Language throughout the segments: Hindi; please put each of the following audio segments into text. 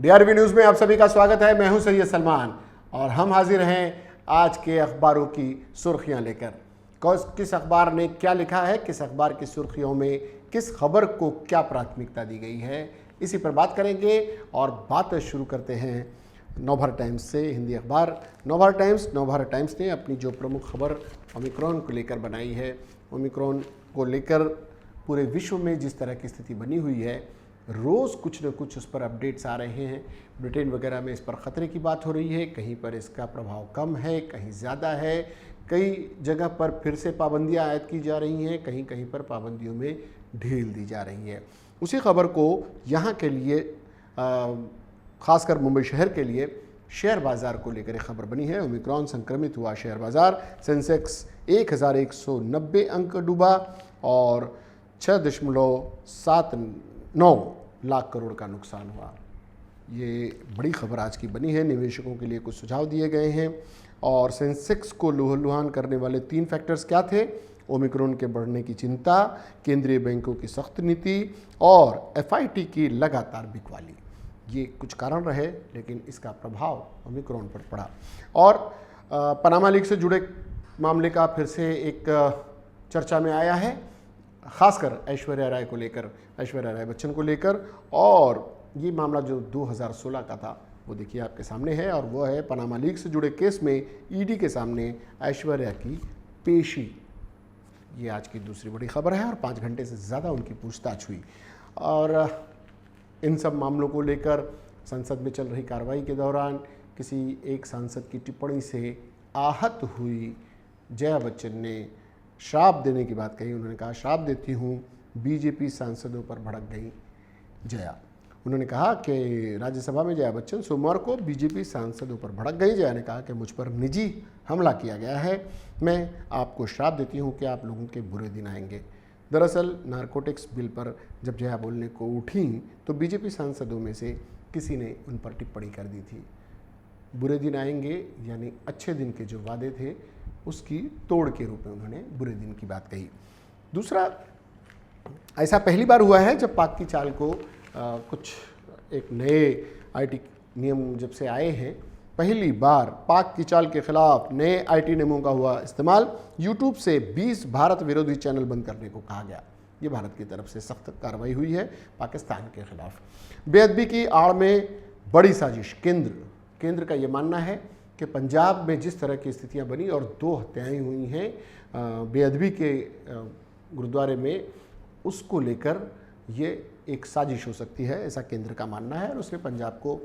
डीआरबी न्यूज़ में आप सभी का स्वागत है। मैं हूं सैयद सलमान और हम हाजिर हैं आज के अखबारों की सुर्खियां लेकर। किस अखबार ने क्या लिखा है, किस अखबार की सुर्खियों में किस खबर को क्या प्राथमिकता दी गई है, इसी पर बात करेंगे। और बात शुरू करते हैं नवभारत टाइम्स से। हिंदी अखबार नवभारत टाइम्स ने अपनी जो प्रमुख खबर ओमिक्रॉन को लेकर बनाई है, ओमिक्रॉन को लेकर पूरे विश्व में जिस तरह की स्थिति बनी हुई है, रोज़ कुछ न कुछ उस पर अपडेट्स आ रहे हैं। ब्रिटेन वगैरह में इस पर ख़तरे की बात हो रही है, कहीं पर इसका प्रभाव कम है, कहीं ज़्यादा है, कई जगह पर फिर से पाबंदियां आयद की जा रही हैं, कहीं कहीं पर पाबंदियों में ढील दी जा रही है। उसी खबर को यहाँ के लिए ख़ासकर मुंबई शहर के लिए शेयर बाज़ार को लेकर एक खबर बनी है। ओमिक्रॉन संक्रमित हुआ शेयर बाज़ार, सेंसेक्स 1190 अंक डूबा और 6.79 लाख करोड़ का नुकसान हुआ। ये बड़ी खबर आज की बनी है। निवेशकों के लिए कुछ सुझाव दिए गए हैं और सेंसेक्स को लुहान करने वाले 3 फैक्टर्स क्या थे? ओमिक्रॉन के बढ़ने की चिंता, केंद्रीय बैंकों की सख्त नीति और एफआईटी की लगातार बिकवाली। ये कुछ कारण रहे, लेकिन इसका प्रभाव ओमिक्रॉन पर पड़ा। और पनामा लीक से जुड़े मामले का फिर से एक चर्चा में आया है, खासकर ऐश्वर्या राय को लेकर, ऐश्वर्या राय बच्चन को लेकर। और ये मामला जो 2016 का था वो देखिए आपके सामने है, और वो है पनामा लीक से जुड़े केस में ईडी के सामने ऐश्वर्या की पेशी। ये आज की दूसरी बड़ी खबर है और 5 घंटे से ज़्यादा उनकी पूछताछ हुई। और इन सब मामलों को लेकर संसद में चल रही कार्रवाई के दौरान किसी एक सांसद की टिप्पणी से आहत हुई जया बच्चन ने श्राप देने की बात कही। उन्होंने कहा, श्राप देती हूँ, बीजेपी सांसदों पर भड़क गई जया। उन्होंने कहा कि राज्यसभा में जया बच्चन सोमवार को बीजेपी सांसदों पर भड़क गई। जया ने कहा कि मुझ पर निजी हमला किया गया है, मैं आपको श्राप देती हूँ कि आप लोगों के बुरे दिन आएंगे। दरअसल नारकोटिक्स बिल पर जब जया बोलने को उठी तो बीजेपी सांसदों में से किसी ने उन पर टिप्पणी कर दी थी। बुरे दिन आएंगे यानी अच्छे दिन के जो वादे थे उसकी तोड़ के रूप में उन्होंने बुरे दिन की बात कही। दूसरा, ऐसा पहली बार हुआ है जब पाक की चाल को कुछ एक नए आईटी नियम जब से आए हैं, पहली बार पाक की चाल के खिलाफ नए आईटी नियमों का हुआ इस्तेमाल। यूट्यूब से 20 भारत विरोधी चैनल बंद करने को कहा गया। ये भारत की तरफ से सख्त कार्रवाई हुई है पाकिस्तान के खिलाफ। बेअदबी की आड़ में बड़ी साजिश। केंद्र का ये मानना है कि पंजाब में जिस तरह की स्थितियां बनी और 2 हत्याएं हुई हैं बेअदबी के गुरुद्वारे में, उसको लेकर ये एक साजिश हो सकती है, ऐसा केंद्र का मानना है और उसने पंजाब को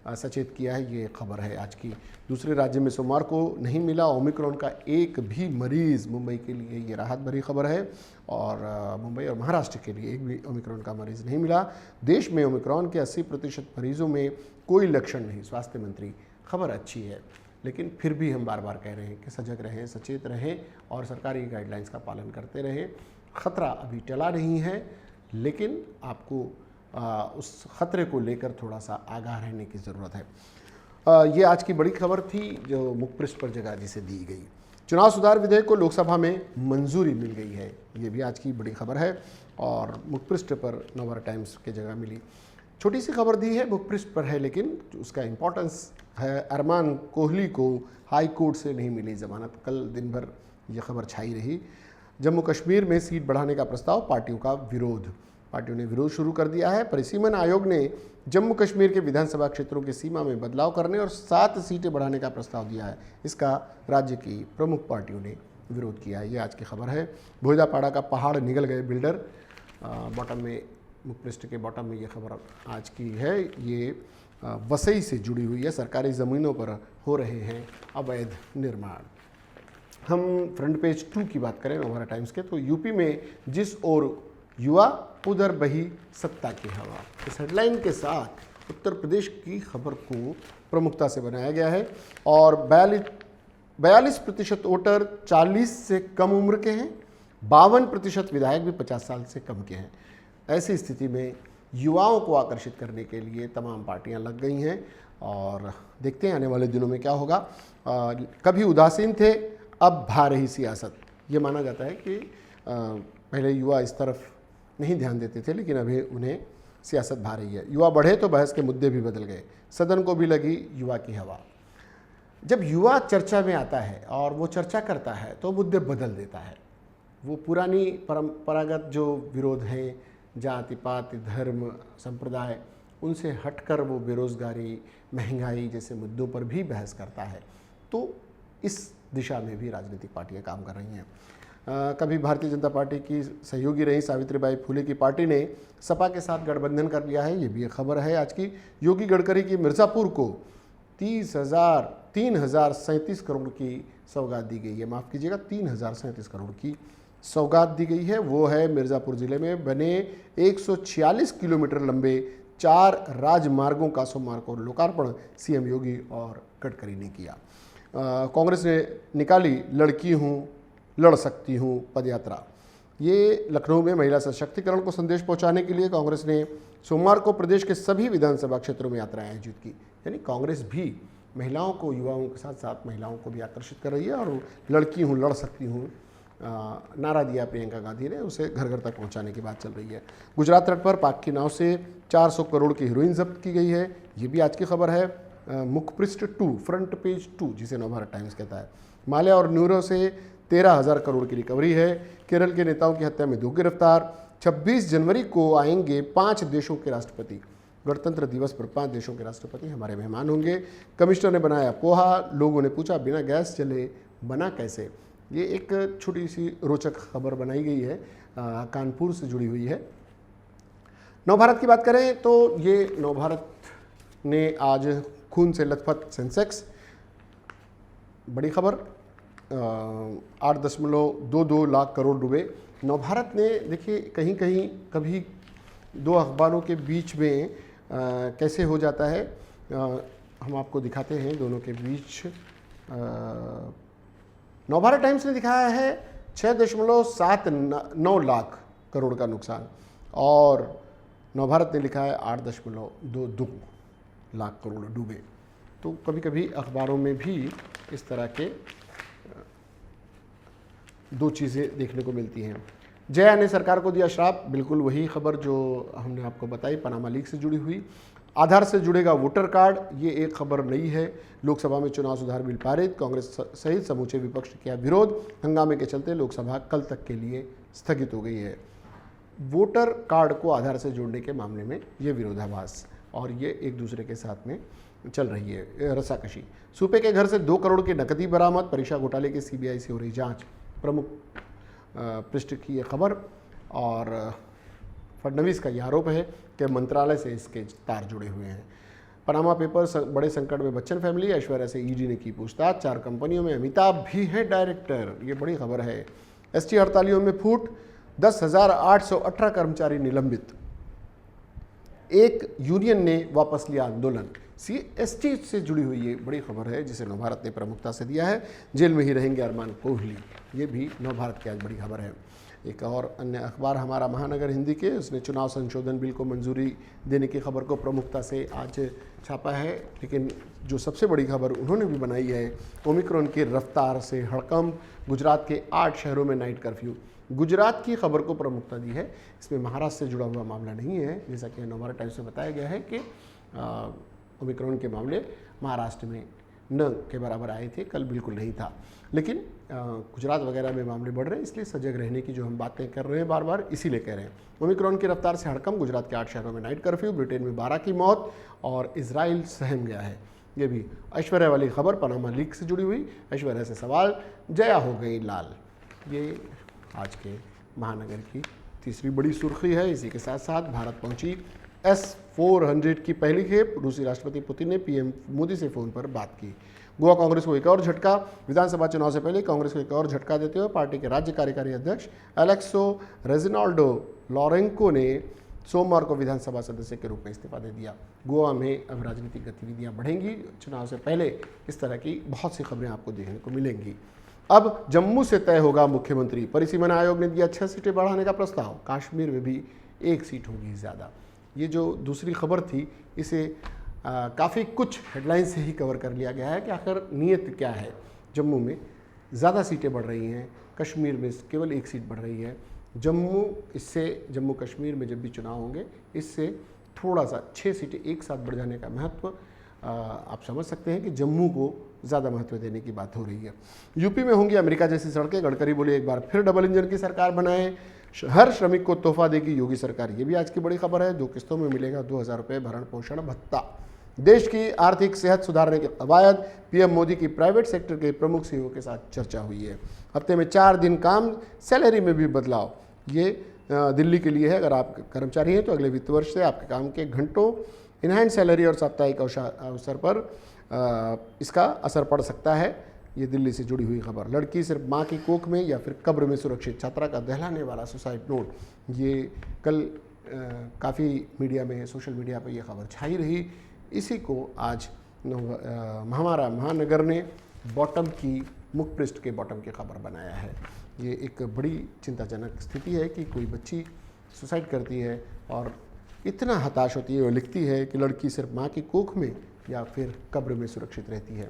सचेत किया है। ये खबर है आज की। दूसरे राज्य में सोमवार को नहीं मिला ओमिक्रॉन का एक भी मरीज़। मुंबई के लिए ये राहत भरी खबर है और मुंबई और महाराष्ट्र के लिए एक भी ओमिक्रॉन का मरीज़ नहीं मिला। देश में ओमिक्रॉन के 80% मरीजों में कोई लक्षण नहीं, स्वास्थ्य मंत्री। खबर अच्छी है, लेकिन फिर भी हम बार बार कह रहे हैं कि सजग रहें, सचेत रहें और सरकारी गाइडलाइंस का पालन करते रहें। ख़तरा अभी टला नहीं है, लेकिन आपको उस ख़तरे को लेकर थोड़ा सा आगाह रहने की ज़रूरत है। ये आज की बड़ी खबर थी जो मुखपृष्ठ पर जगह जिसे दी गई। चुनाव सुधार विधेयक को लोकसभा में मंजूरी मिल गई है, ये भी आज की बड़ी खबर है और मुखपृष्ठ पर नवभारत टाइम्स की जगह मिली। छोटी सी खबर दी है, मुखपृष्ठ पर है, लेकिन उसका इम्पोर्टेंस है। अरमान कोहली को हाई कोर्ट से नहीं मिली जमानत। कल दिन भर यह खबर छाई रही। जम्मू कश्मीर में सीट बढ़ाने का प्रस्ताव, पार्टियों का विरोध। पार्टियों ने विरोध शुरू कर दिया है। परिसीमन आयोग ने जम्मू कश्मीर के विधानसभा क्षेत्रों की सीमा में बदलाव करने और 7 सीटें बढ़ाने का प्रस्ताव दिया है। इसका राज्य की प्रमुख पार्टियों ने विरोध किया है। ये आज की खबर है। भोजपाड़ा का पहाड़ निगल गए बिल्डर, बॉटम में, मुखपृष्ठ के बॉटम में ये खबर आज की है। ये वसई से जुड़ी हुई है। सरकारी ज़मीनों पर हो रहे हैं अवैध निर्माण। हम फ्रंट पेज 2 की बात करें नवभारत टाइम्स के, तो यूपी में जिस ओर युवा उधर बही सत्ता की हवा, इस हेडलाइन के साथ उत्तर प्रदेश की खबर को प्रमुखता से बनाया गया है। और 42% वोटर 40 से कम उम्र के हैं, 52% विधायक भी 50 साल से कम के हैं। ऐसी स्थिति में युवाओं को आकर्षित करने के लिए तमाम पार्टियां लग गई हैं और देखते हैं आने वाले दिनों में क्या होगा। कभी उदासीन थे, अब भा रही सियासत। ये माना जाता है कि पहले युवा इस तरफ नहीं ध्यान देते थे, लेकिन अभी उन्हें सियासत भा रही है। युवा बढ़े तो बहस के मुद्दे भी बदल गए, सदन को भी लगी युवा की हवा। जब युवा चर्चा में आता है और वो चर्चा करता है तो मुद्दे बदल देता है। वो पुरानी परंपरागत जो विरोध हैं, जाति पाति धर्म संप्रदाय, उनसे हटकर वो बेरोज़गारी महंगाई जैसे मुद्दों पर भी बहस करता है। तो इस दिशा में भी राजनीतिक पार्टियां काम कर रही हैं। कभी भारतीय जनता पार्टी की सहयोगी रही सावित्रीबाई फुले की पार्टी ने सपा के साथ गठबंधन कर लिया है, ये भी एक खबर है आज की। योगी गडकरी की मिर्ज़ापुर को 3,037 करोड़ की सौगात दी गई है, माफ़ कीजिएगा 3,037 करोड़ की सौगात दी गई है। वो है मिर्ज़ापुर ज़िले में बने 146 किलोमीटर लंबे 4 राजमार्गों का सोमवार को लोकार्पण सीएम योगी और गडकरी ने किया। कांग्रेस ने निकाली लड़की हूँ लड़ सकती हूँ पदयात्रा। ये लखनऊ में महिला सशक्तिकरण को संदेश पहुंचाने के लिए कांग्रेस ने सोमवार को प्रदेश के सभी विधानसभा क्षेत्रों में यात्राएं आयोजित की। यानी कांग्रेस भी महिलाओं को, युवाओं के साथ साथ महिलाओं को भी आकर्षित कर रही है और लड़की हूँ लड़ सकती हूँ नारा दिया प्रियंका गांधी ने, उसे घर घर तक पहुंचाने की बात चल रही है। गुजरात तट पर पाक की नाव से 400 करोड़ की हीरोइन जब्त की गई है, ये भी आज की खबर है। मुखपृष्ठ 2 फ्रंट पेज 2 जिसे नवभारत टाइम्स कहता है। माल्या और न्यूरो से 13,000 करोड़ की रिकवरी है। केरल के नेताओं की हत्या में 2 गिरफ्तार। 26 जनवरी को आएंगे 5 देशों के राष्ट्रपति। गणतंत्र दिवस पर 5 देशों के राष्ट्रपति हमारे मेहमान होंगे। कमिश्नर ने बनाया पोहा, लोगों ने पूछा बिना गैस चले बना कैसे। ये एक छोटी सी रोचक खबर बनाई गई है, कानपुर से जुड़ी हुई है। नवभारत की बात करें तो ये नवभारत ने आज खून से लथपथ सेंसेक्स, बड़ी खबर, 8.22 लाख करोड़ डूबे। नवभारत ने देखिए कहीं कहीं कभी 2 अखबारों के बीच में कैसे हो जाता है, हम आपको दिखाते हैं दोनों के बीच। नवभारत टाइम्स ने दिखाया है 6.79 लाख करोड़ का नुकसान और नवभारत ने लिखा है 8.22 लाख करोड़ डूबे। तो कभी कभी अखबारों में भी इस तरह के 2 चीज़ें देखने को मिलती हैं। जया ने सरकार को दिया श्राप, बिल्कुल वही खबर जो हमने आपको बताई, पनामा लीक से जुड़ी हुई। आधार से जुड़ेगा वोटर कार्ड, ये एक खबर नई है। लोकसभा में चुनाव सुधार बिल पारित, कांग्रेस सहित समूचे विपक्ष ने किया विरोध। हंगामे के चलते लोकसभा कल तक के लिए स्थगित हो गई है। वोटर कार्ड को आधार से जोड़ने के मामले में ये विरोधाभास और ये एक दूसरे के साथ में चल रही है रस्साकशी। सूपे के घर से 2 करोड़ की नकदी बरामद, परीक्षा घोटाले की सीबीआई से हो रही जांच, प्रमुख पृष्ठ की ये खबर। और फडणवीस का यह आरोप है कि मंत्रालय से इसके तार जुड़े हुए हैं। पनामा पेपर्स बड़े संकट में बच्चन फैमिली, ऐश्वर्या से ईडी ने की पूछताछ। 4 कंपनियों में अमिताभ भी है डायरेक्टर, ये बड़ी खबर है। एसटी हड़तालियों में फूट, 10,818 कर्मचारी निलंबित। एक यूनियन ने वापस लिया आंदोलन। सीएसटी से जुड़ी हुई ये बड़ी खबर है जिसे नवभारत ने प्रमुखता से दिया है। जेल में ही रहेंगे अरमान कोहली, ये भी नवभारत की आज बड़ी खबर है। एक और अन्य अखबार हमारा महानगर हिंदी के, उसने चुनाव संशोधन बिल को मंजूरी देने की खबर को प्रमुखता से आज छापा है। लेकिन जो सबसे बड़ी खबर उन्होंने भी बनाई है, ओमिक्रॉन की रफ्तार से हड़कंप, गुजरात के 8 शहरों में नाइट कर्फ्यू। गुजरात की खबर को प्रमुखता दी है, इसमें महाराष्ट्र से जुड़ा हुआ मामला नहीं है। जैसा कि नवभारत टाइम्स में बताया गया है कि ओमिक्रॉन के मामले महाराष्ट्र में न के बराबर आए थे, कल बिल्कुल नहीं था। लेकिन गुजरात वगैरह में मामले बढ़ रहे हैं, इसलिए सजग रहने की जो हम बातें कर रहे हैं बार बार इसीलिए कह रहे हैं। ओमिक्रॉन की रफ्तार से हड़कंप, गुजरात के 8 शहरों में नाइट कर्फ्यू, ब्रिटेन में 12 की मौत और इजराइल सहम गया है। ये भी ऐश्वर्या वाली खबर पनामा लीक से जुड़ी हुई। ऐश्वर्या से सवाल, जया हो गई लाल, ये आज के महानगर की तीसरी बड़ी सुर्खी है। इसी के साथ साथ भारत पहुंची S-400 की पहली खेप, रूसी राष्ट्रपति पुतिन ने पीएम मोदी से फ़ोन पर बात की। गोवा कांग्रेस को एक और झटका, विधानसभा चुनाव से पहले कांग्रेस को एक और झटका देते हुए पार्टी के राज्य कार्यकारी अध्यक्ष एलेक्सो रेजिनाल्डो लॉरेंको ने सोमवार को विधानसभा सदस्य के रूप में इस्तीफा दे दिया। गोवा में अब राजनीतिक गतिविधियां बढ़ेंगी, चुनाव से पहले इस तरह की बहुत सी खबरें आपको देखने को मिलेंगी। अब जम्मू से तय होगा मुख्यमंत्री, परिसीमन आयोग ने दिया 6 सीटें बढ़ाने का प्रस्ताव, कश्मीर में भी 1 सीट होगी ज़्यादा। ये जो दूसरी खबर थी इसे काफ़ी कुछ हेडलाइन से ही कवर कर लिया गया है कि आखिर नीयत क्या है। जम्मू में ज़्यादा सीटें बढ़ रही हैं, कश्मीर में केवल 1 सीट बढ़ रही है। जम्मू कश्मीर में जब भी चुनाव होंगे, इससे थोड़ा सा 6 सीटें एक साथ बढ़ जाने का महत्व आप समझ सकते हैं कि जम्मू को ज़्यादा महत्व देने की बात हो रही है। यूपी में होंगी अमेरिका जैसी सड़कें, गडकरी बोले एक बार फिर डबल इंजन की सरकार बनाए, हर श्रमिक को तोहफा देगी योगी सरकार। ये भी आज की बड़ी खबर है। 2 किस्तों में मिलेगा 2000 रुपये भरण पोषण भत्ता। देश की आर्थिक सेहत सुधारने के कवायद, पीएम मोदी की प्राइवेट सेक्टर के प्रमुख सीईओ के साथ चर्चा हुई है। हफ्ते में 4 दिन काम, सैलरी में भी बदलाव। ये दिल्ली के लिए है। अगर आप कर्मचारी हैं तो अगले वित्त वर्ष से आपके काम के घंटों, इनहैंड सैलरी और साप्ताहिक अवसर पर इसका असर पड़ सकता है। ये दिल्ली से जुड़ी हुई खबर। लड़की सिर्फ माँ की कोख में या फिर कब्र में सुरक्षित, छात्रा का दहलाने वाला सुसाइड नोट। ये कल काफ़ी मीडिया में, सोशल मीडिया पर यह खबर छाई रही। इसी को आज हमारा महानगर ने बॉटम की, मुख पृष्ठ के बॉटम की खबर बनाया है। ये एक बड़ी चिंताजनक स्थिति है कि कोई बच्ची सुसाइड करती है और इतना हताश होती है और लिखती है कि लड़की सिर्फ माँ की कोख में या फिर कब्र में सुरक्षित रहती है।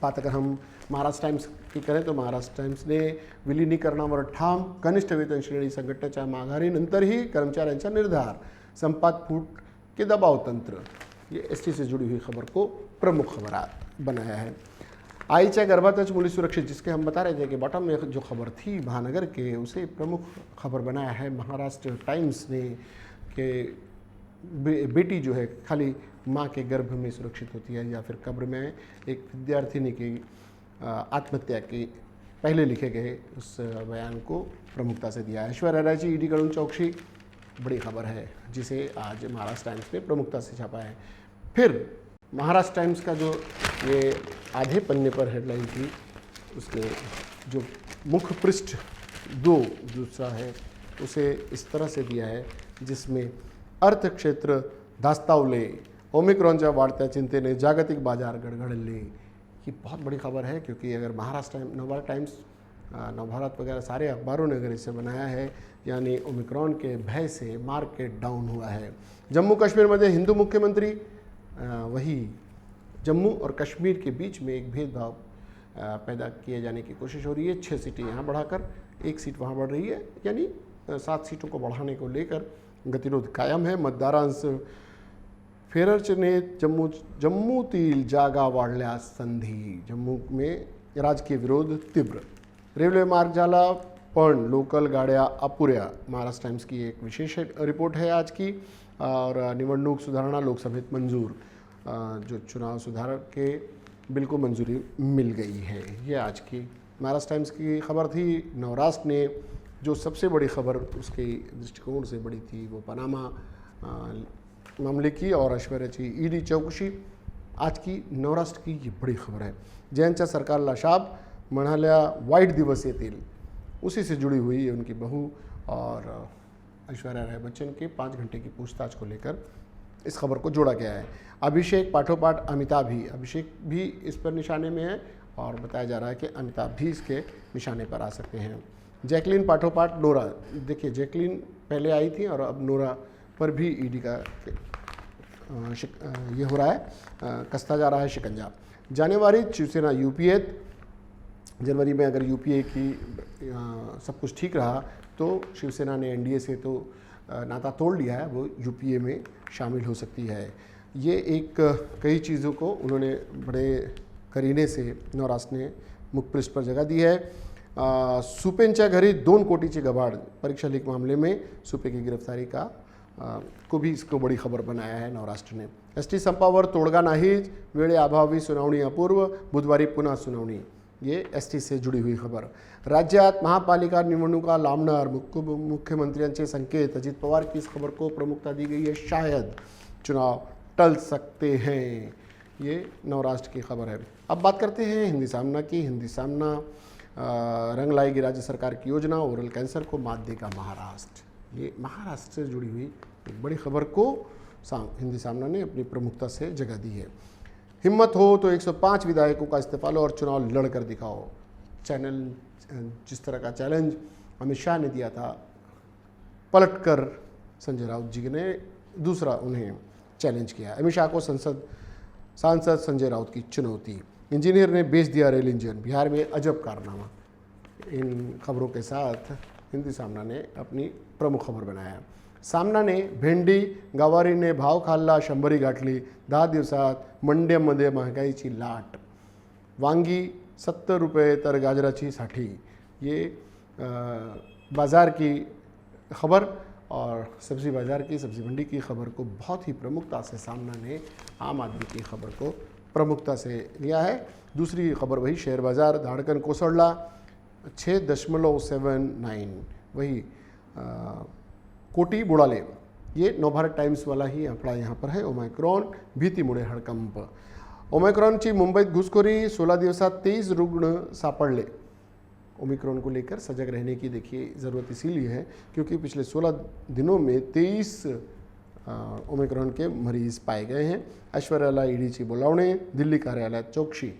बात अगर हम महाराष्ट्र टाइम्स की करें तो महाराष्ट्र टाइम्स ने विलिनीकरणावर ठाम, कनिष्ठ वेतन श्रेणी संघटनेच्या माघारीनंतरही कर्मचाऱ्यांचा निर्धार, संपात फूट के दबाव तंत्र। ये एसटी से जुड़ी हुई खबर को प्रमुख खबर बनाया है। आईच्या गर्भातच मुली सुरक्षित, जिसके हम बता रहे थे कि बॉटम में जो खबर थी महानगर के, उसे प्रमुख खबर बनाया है महाराष्ट्र टाइम्स ने कि बेटी जो है खाली माँ के गर्भ में सुरक्षित होती है या फिर कब्र में। एक विद्यार्थिनी की आत्महत्या के पहले लिखे गए उस बयान को प्रमुखता से दिया है। ऐश्वर्या रायची ईडीकडून चौकशी, बड़ी खबर है जिसे आज महाराष्ट्र टाइम्स ने प्रमुखता से छापा है। फिर महाराष्ट्र टाइम्स का जो ये आधे पन्ने पर हेडलाइन थी, उसके जो मुख्य पृष्ठ 2 दूसरा है, उसे इस तरह से दिया है जिसमें अर्थक्षेत्र धास्तावले, ओमिक्रॉनच्या वाढत्या चिंतेने जागतिक बाजार गडगडले। ये बहुत बड़ी खबर है क्योंकि अगर महाराष्ट्र नवभारत टाइम्स, नवभारत वगैरह सारे अखबारों ने अगर इसे बनाया है, यानी ओमिक्रॉन के भय से मार्केट डाउन हुआ है। जम्मू कश्मीर में हिंदू मुख्यमंत्री, वही जम्मू और कश्मीर के बीच में एक भेदभाव पैदा किए जाने की कोशिश हो रही है। 6 सीटें यहाँ बढ़ाकर 1 सीट वहाँ बढ़ रही है, यानी 7 सीटों को बढ़ाने को लेकर गतिरोध कायम है। मतदारांश फेररचने जम्मूतील जागा वाढल्या संधी, जम्मू में राजकीय विरोध तीव्र। रेल्वे मार्ग झाला पण लोकल गाड्या अपुऱ्या, महाराष्ट्र टाइम्स की एक विशेष रिपोर्ट है आज की। और निवडणूक सुधारणा लोकसभेत मंजूर, जो चुनाव सुधार के बिल को मंजूरी मिल गई है। ये आज की महाराष्ट्र टाइम्स की खबर थी। नवराष्ट्र ने जो सबसे बड़ी खबर उसके दृष्टिकोण से बड़ी थी वो पनामा मामले की और ऐश्वर्याची ईडी चौकशी। आज की नवराष्ट्र की ये बड़ी खबर है। जयंतच्या सरकारला शाप, म्हणाल्या वाईट दिवस येतील, उसी से जुड़ी हुई है उनकी बहू और ऐश्वर्या राय बच्चन के 5 घंटे की पूछताछ को लेकर इस खबर को जोड़ा गया है। अभिषेक पाठोपाठ अमिताभ भी, अभिषेक भी इस पर निशाने में है और बताया जा रहा है कि अमिताभ भी इसके निशाने पर आ सकते हैं। जैकलीन पाठोपाठ नोरा, देखिए जैकलीन पहले आई थी और अब नोरा पर भी ईडी का ये हो रहा है, कसता जा रहा है शिकंजा। जनवरी शिवसेना यूपीए, जनवरी में अगर यूपीए की सब कुछ ठीक रहा तो शिवसेना ने एनडीए से तो नाता तोड़ लिया है, वो यूपीए में शामिल हो सकती है। ये एक कई चीज़ों को उन्होंने बड़े करीने से नवराष्ट्र ने मुखपृष्ठ पर जगह दी है। सुपेंच्या घरी 2 कोटीची गबाड, परीक्षा लीक मामले में सुपे की गिरफ्तारी का को भी इसको बड़ी खबर बनाया है नवराष्ट्र ने। एसटी संपावर तोडगा नाहीच, वेळेअभावी सुनावणी अपूर्व, बुधवारी पुन्हा सुनावणी। ये एसटी से जुड़ी हुई खबर। राज्यात महापालिका निवडणुका लांबणार, मुख्यमंत्र्यांचे संकेत, अजित पवार की इस खबर को प्रमुखता दी गई है। शायद चुनाव टल सकते हैं, ये नवराष्ट्र की खबर है। अब बात करते हैं हिंदी सामना की। हिंदी सामना रंग लाएगी राज्य सरकार की योजना, ओरल कैंसर को मात देगा महाराष्ट्र। ये महाराष्ट्र से जुड़ी हुई एक बड़ी खबर को हिंदी सामना ने अपनी प्रमुखता से जगह दी है। हिम्मत हो तो 105 विधायकों का इस्तीफा लो और चुनाव लड़कर दिखाओ। चैनल, जिस तरह का चैलेंज अमित शाह ने दिया था, पलटकर संजय राउत जी ने दूसरा उन्हें चैलेंज किया। अमित शाह को सांसद संजय राउत की चुनौती। इंजीनियर ने बेच दिया रेल इंजन, बिहार में अजब कारनामा। इन खबरों के साथ हिंदी सामना ने अपनी प्रमुख खबर बनाया. सामनाने भेंडी गवारीने भाव खाल्ला, 100 गाठली. 10 दिवसात मंड्यांमध्ये महागाईची लाट. वांगी 70 रुपये तर गाजराची 60. ये बाज़ार की खबर और सब्ज़ी बाज़ार की, सब्ज़ी मंडी की खबर को बहुत ही प्रमुखता से सामना ने आम आदमी की खबर को प्रमुखता से लिया है. दूसरी खबर वही शेयर बाज़ार धाड़कन कोसळला 6.79. वही कोटी बुडाले. ये नवभारत टाइम्स वाला ही आंकड़ा यहाँ पर है. ओमायक्रॉन भीतीमुळे हडकंप. ओमायक्रॉनची मुंबईत घुसखोरी. 16 दिवसात 23 रुग्ण सापडले. ओमिक्रॉन को लेकर सजग रहने की देखिए ज़रूरत इसीलिए है क्योंकि पिछले 16 दिनों में 23 ओमिक्रॉन के मरीज़ पाए गए हैं. ऐश्वर्याला ईडीची बोलावणे. दिल्ली कार्यालयात चौकशी.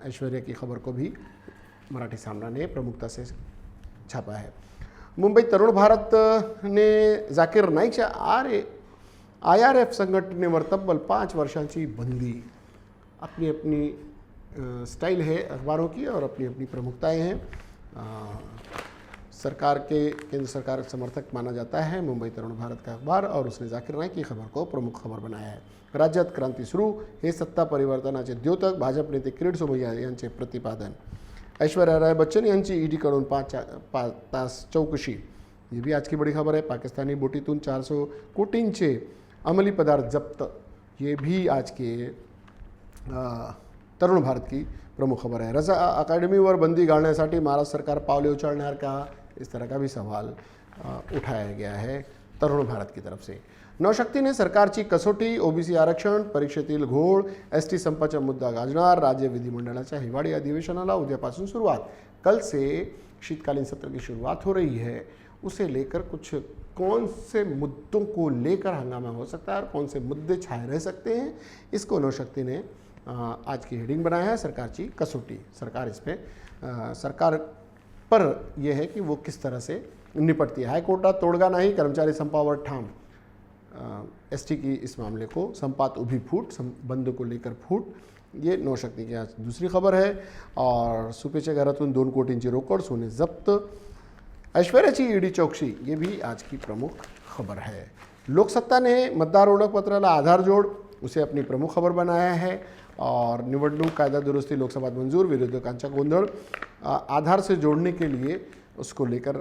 ऐश्वर्या की खबर को भी मराठी सामना ने प्रमुखता से छापा है. मुंबई तरुण भारत ने जाकीर नाईकच्या IRF संघटनेवर तब्बल 5 वर्षांची बंदी. अपनी अपनी स्टाइल है अखबारों की और अपनी अपनी प्रमुखताएं हैं. सरकार के केंद्र सरकार समर्थक माना जाता है मुंबई तरुण भारत का अखबार और उसने जाकीर नाईक की खबर को प्रमुख खबर बनाया है. राज्यात क्रांती सुरू. हे सत्ता परिवर्तनाचे द्योतक. भाजप नेते किरीट सोमय्या यांचे प्रतिपादन. ऐश्वर्या राय बच्चन यांची ईडीकडून 5 तास चौकशी. ये भी आज की बड़ी खबर है. पाकिस्तानी बोटीतून 400 कोटींचे अंमली पदार्थ जप्त. ये भी आज के तरुण भारत की प्रमुख खबर है. रजा अकादमीवर बंदी घालण्यासाठी महाराष्ट्र सरकार पावले उचलणार का, इस तरह का भी सवाल उठाया गया है तरुण भारत की तरफ से. नवशक्ती ने सरकारची कसोटी. ओबीसी आरक्षण, परीक्षेतील घोळ, एसटी संपाचा मुद्दा गाजणार. राज्य विधिमंडळाच्या हिवाळी अधिवेशनाला उद्यापासून सुरुवात. कल से शीतकालीन सत्र की शुरुआत हो रही है. उसे लेकर कुछ कौन से मुद्दों को लेकर हंगामा हो सकता है और कौन से मुद्दे छाए रह सकते हैं, इसको नवशक्ति ने आज की हेडिंग बनाया है. सरकार की कसौटी. सरकार इसमें सरकार पर यह है कि वो किस तरह से निपटती है. हाईकोर्टात तोडगा नाही. कर्मचारी संपावर ठाम. एसटी की इस मामले को संपात उभी फूट. बंद को लेकर फूट. ये नवशक्ति की आज दूसरी खबर है. और सुपेच्या घरातून 2 कोटींची रोकड. सोने जप्त. ऐश्वर्याची ईडी चौकशी. ये भी आज की प्रमुख खबर है. लोकसत्ता ने मतदार ओळखपत्राला आधार जोड उसे अपनी प्रमुख खबर बनाया है. और निवडणूक कायदा दुरुस्ती लोकसभा मंजूर. विरोधकांचा गोंधळ. आधार से जोड़ने के लिए उसको लेकर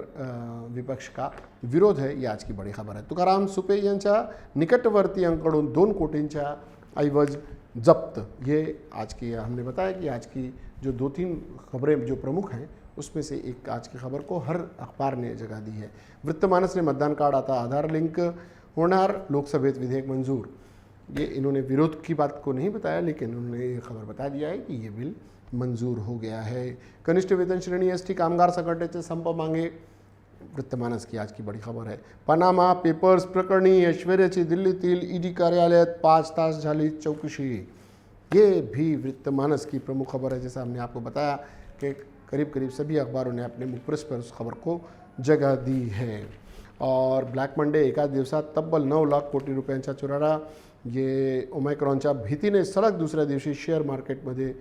विपक्ष का विरोध है. ये आज की बड़ी खबर है. तुकाराम सुपे यांच्या निकटवर्तीयांकडून 2 कोटींच्या ऐवज जब्त. ये आज की हमने बताया कि आज की जो 2-3 खबरें जो प्रमुख हैं उसमें से एक आज की खबर को हर अखबार ने जगह दी है. वृत्तमानस ने मतदान कार्ड आता आधार लिंक होणार. लोकसभेत विधेयक मंजूर. ये इन्होंने विरोध की बात को नहीं बताया लेकिन उन्होंने ये खबर बता दिया है कि ये बिल मंजूर हो गया है. कनिष्ठ वेतन श्रेणी एसटी कामगार संघटनेचे संप मांगे. वृत्तमानस की आज की बड़ी खबर है. पनामा पेपर्स प्रकरणी ऐश्वर्याची दिल्लीतील ईडी कार्यालयात 5 तास झाली चौकशी. ये भी वृत्तमानस की प्रमुख खबर है. जैसा हमने आपको बताया कि करीब करीब सभी अखबारों ने अपने मुखपृष्ठ पर उस खबर को जगह दी है. और ब्लॅक मंडे एका दिवसात तब्बल 9 लाख कोटी रुपयांचा चुराडा. ये ओमायक्रॉनच्या भीतीने सलग दुसऱ्या दिवशी शेअर मार्केटमध्ये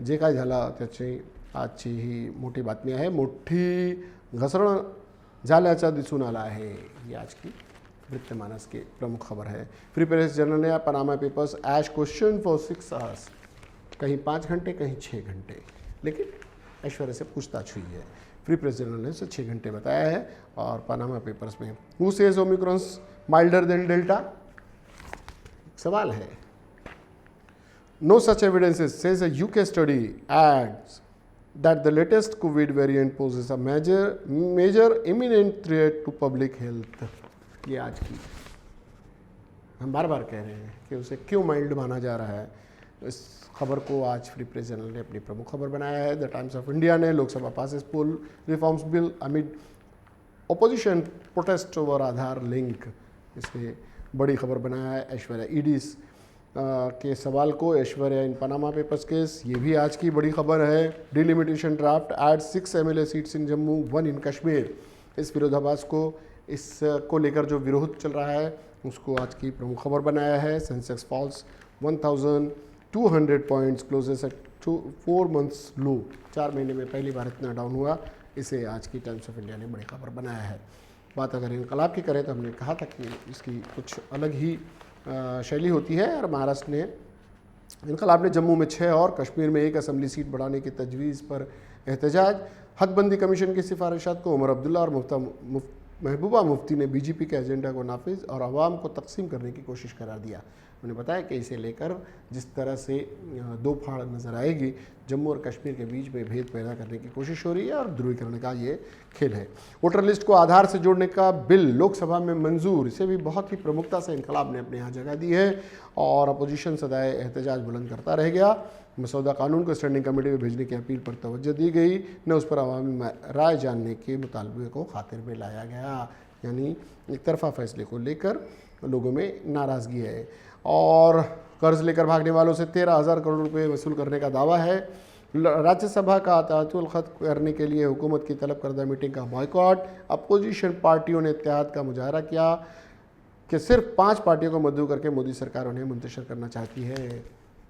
जे काय झालं त्याची आजची ही मोठी बातमी आहे. मोठी घसरण झाल्याचं दिसून आला आहे. ही आज की वृत्तमानस की प्रमुख खबर है. फ्री प्रेस जर्नल ने Panama Papers ash question for 6 hours. कहीं 5 घंटे कहीं 6 घंटे लेकिन ऐश्वर्या से पूछताछ हुई है. फ्री प्रेस जर्नल ने उसे 6 घंटे बताया है. और पनामा पेपर्स में हु says Omicron's milder than Delta. सवाल है. No such evidences says a UK study adds that the latest COVID variant poses a major imminent threat to public health. ये आज की हम बार बार कह रहे हैं कि उसे क्यों माइल्ड माना जा रहा है. इस खबर को आज फ्री प्रेस जर्नल ने अपनी प्रमुख खबर बनाया है. द टाइम्स ऑफ इंडिया ने Lok Sabha passes poll reforms bill amid opposition protest over Aadhaar link. इसमें बड़ी खबर बनाया है. ऐश्वर्या ईडीज के सवाल को. Aishwarya in Panama papers case. ये भी आज की बड़ी खबर है. Delimitation draft add 6 MLA seats in Jammu 1 in Kashmir. इस विरोधाभास को इसको लेकर जो विरोध चल रहा है उसको आज की प्रमुख खबर बनाया है. Sensex falls 1200 points closes at 4 months low. 4 महीने में पहली बार इतना डाउन हुआ. इसे आज की टाइम्स ऑफ इंडिया ने बड़ी खबर बनाया है। बात अगर इनकलाब की करें तो हमने कहा था कि इसकी कुछ अलग ही शैली होती है और महाराष्ट्र ने इनकलाब ने जम्मू में 6 और कश्मीर में 1 असम्बली सीट बढ़ाने की तजवीज़ पर एहतजाज। हदबंदी कमीशन की सिफारिशात को उमर अब्दुल्ला और महबूबा मुफ्ती ने बीजेपी के एजेंडा को नाफिज और आवाम को तकसीम करने की कोशिश करार दिया। उन्होंने बताया कि इसे लेकर जिस तरह से दो फाड़ नज़र आएगी, जम्मू और कश्मीर के बीच में भेद पैदा करने की कोशिश हो रही है और ध्रुवीकरण का ये खेल है। वोटर लिस्ट को आधार से जोड़ने का बिल लोकसभा में मंजूर, इसे भी बहुत ही प्रमुखता से इनकलाब ने अपने यहाँ जगह दी है और अपोजिशन सदाए एहतजाज बुलंद करता रह गया। मसौदा कानून को स्टैंडिंग कमेटी में भेजने की अपील पर तवज्जो दी गई, न उस पर अवामी राय जानने के मुतालबे को खातिर में लाया गया। यानी एक तरफा फैसले को लेकर लोगों में नाराज़गी है। और कर्ज लेकर भागने वालों से 13,000 करोड़ रुपए वसूल करने का दावा है। राज्यसभा का अतातुल खत करने के लिए हुकूमत की तलब करदा मीटिंग का बॉयकॉट। अपोजिशन पार्टियों ने इत्तेहाद का मुजाहरा किया कि सिर्फ 5 पार्टियों को मद्दू करके मोदी सरकार उन्हें मुंतशिर करना चाहती है।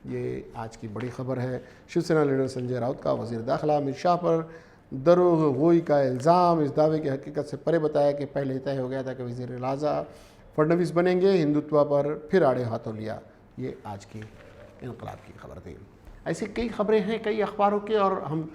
ये आज की बड़ी खबर है। शिवसेना लीडर संजय राउत का वज़ीर दाखिला अमित शाह पर दरोगोई का इल्ज़ाम, इस दावे की हकीकत से परे बताया कि पहले तय हो गया था कि वज़ीर आज़ा फडणवीस बनेंगे, हिंदुत्व पर फिर आड़े हाथों लिया। ये आज की इनकलाब की खबर थी। ऐसी कई खबरें हैं कई अखबारों के और हम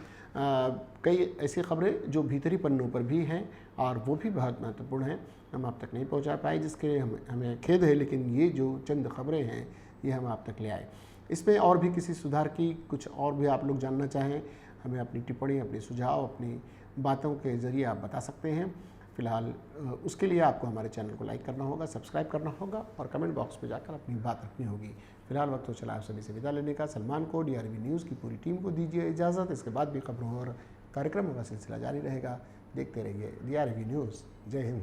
कई ऐसी खबरें जो भीतरी पन्नों पर भी हैं और वो भी बहुत महत्वपूर्ण हैं, हम आप तक नहीं पहुंचा पाए, जिसके लिए हमें खेद है। लेकिन ये जो चंद खबरें हैं ये हम आप तक ले आए। इसमें और भी किसी सुधार की कुछ और भी आप लोग जानना चाहें, हमें अपनी टिप्पणी, अपनी सुझाव, अपनी बातों के ज़रिए आप बता सकते हैं। फ़िलहाल उसके लिए आपको हमारे चैनल को लाइक करना होगा, सब्सक्राइब करना होगा और कमेंट बॉक्स में जाकर अपनी बात रखनी होगी। फिलहाल वक्त हो चला आप सभी से विदा लेने का। सलमान को, DRV न्यूज़ की पूरी टीम को दीजिए इजाज़त। इसके बाद भी खबरों और कार्यक्रमों का सिलसिला जारी रहेगा। देखते रहिए DRV न्यूज़। जय हिंद।